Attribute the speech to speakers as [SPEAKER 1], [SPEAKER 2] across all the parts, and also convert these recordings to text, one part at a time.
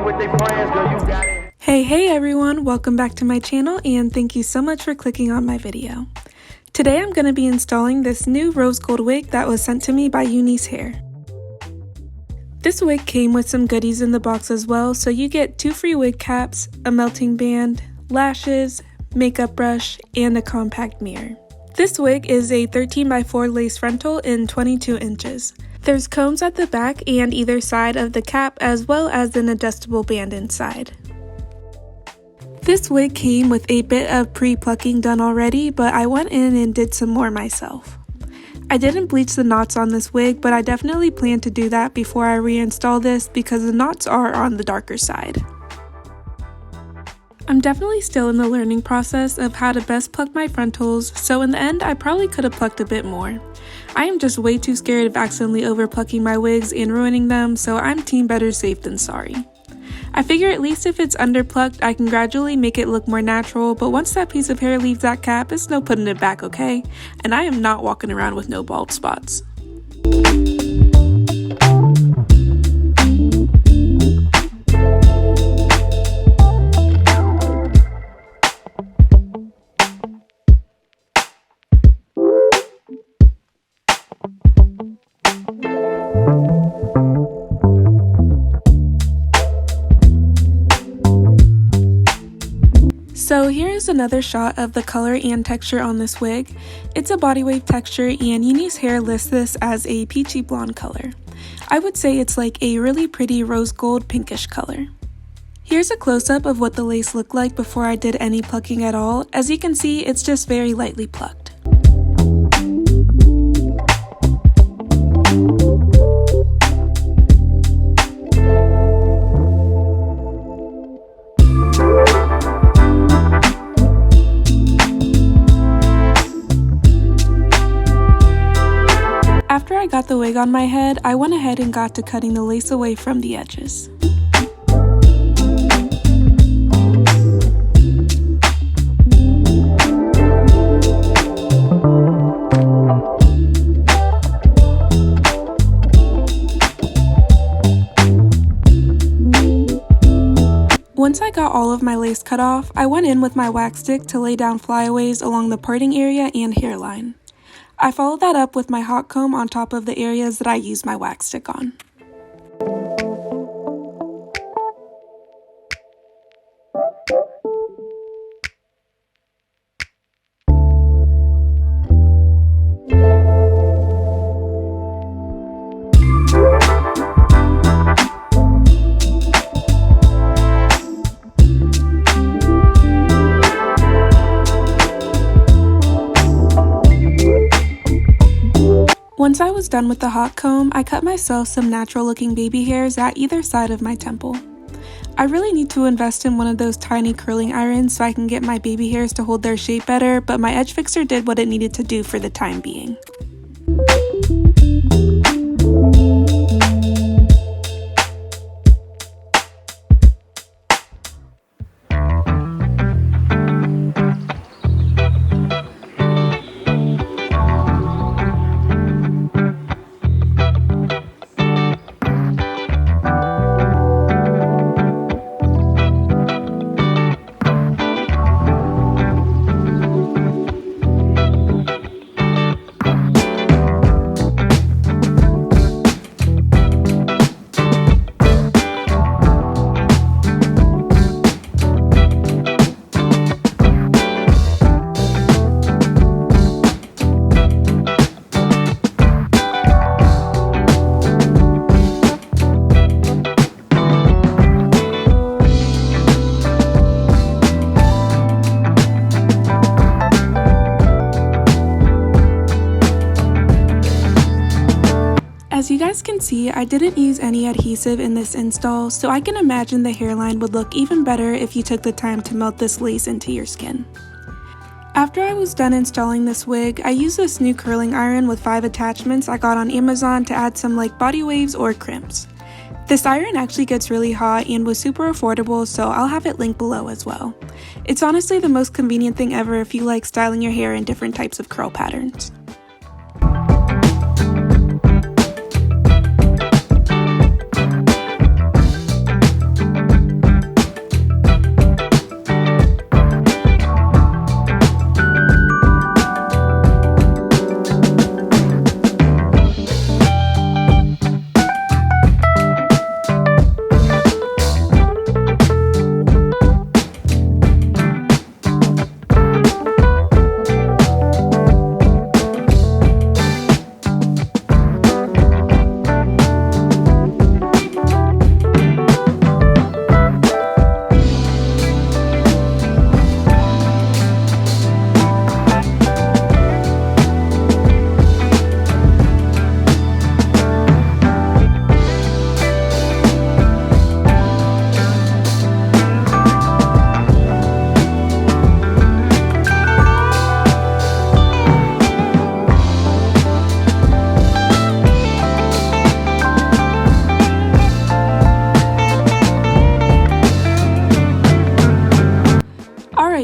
[SPEAKER 1] with their friends, girl, you got it.
[SPEAKER 2] Hey everyone, welcome back to my channel and thank you so much for clicking on my video. Today I'm going to be installing this new rose gold wig that was sent to me by Unice Hair. This wig came with some goodies in the box as well, so you get 2 free wig caps, a melting band, lashes, makeup brush, and a compact mirror. This wig is a 13x4 lace frontal in 22 inches. There's combs at the back and either side of the cap as well as an adjustable band inside. This wig came with a bit of pre-plucking done already, but I went in and did some more myself. I didn't bleach the knots on this wig, but I definitely plan to do that before I reinstall this because the knots are on the darker side. I'm definitely still in the learning process of how to best pluck my frontals, so in the end I probably could have plucked a bit more. I am just way too scared of accidentally over plucking my wigs and ruining them, so I'm team better safe than sorry. I figure at least if it's under plucked, I can gradually make it look more natural, but once that piece of hair leaves that cap, it's no putting it back, okay? And I am not walking around with no bald spots. So here is another shot of the color and texture on this wig. It's a body wave texture and Unice Hair lists this as a peachy blonde color. I would say it's like a really pretty rose gold pinkish color. Here's a close-up of what the lace looked like before I did any plucking at all. As you can see, it's just very lightly plucked. After I got the wig on my head, I went ahead and got to cutting the lace away from the edges. Once I got all of my lace cut off, I went in with my wax stick to lay down flyaways along the parting area and hairline. I followed that up with my hot comb on top of the areas that I used my wax stick on. Once I was done with the hot comb, I cut myself some natural looking baby hairs at either side of my temple. I really need to invest in one of those tiny curling irons so I can get my baby hairs to hold their shape better, but my edge fixer did what it needed to do for the time being. As you guys can see, I didn't use any adhesive in this install, so I can imagine the hairline would look even better if you took the time to melt this lace into your skin. After I was done installing this wig, I used this new curling iron with 5 attachments I got on Amazon to add some like body waves or crimps. This iron actually gets really hot and was super affordable, so I'll have it linked below as well. It's honestly the most convenient thing ever if you like styling your hair in different types of curl patterns.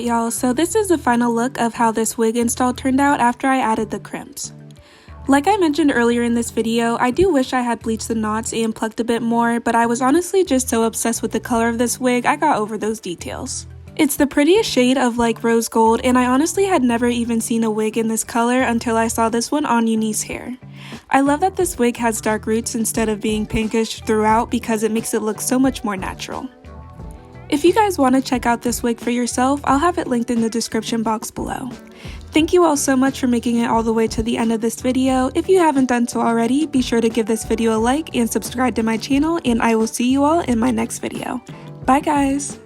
[SPEAKER 2] y'all, so this is the final look of how this wig install turned out after I added the crimps. Like I mentioned earlier in this video, I do wish I had bleached the knots and plucked a bit more, but I was honestly just so obsessed with the color of this wig, I got over those details. It's the prettiest shade of like rose gold, and I honestly had never even seen a wig in this color until I saw this one on Unice Hair. I love that this wig has dark roots instead of being pinkish throughout because it makes it look so much more natural. If you guys want to check out this wig for yourself, I'll have it linked in the description box below. Thank you all so much for making it all the way to the end of this video. If you haven't done so already, be sure to give this video a like and subscribe to my channel, and I will see you all in my next video. Bye guys!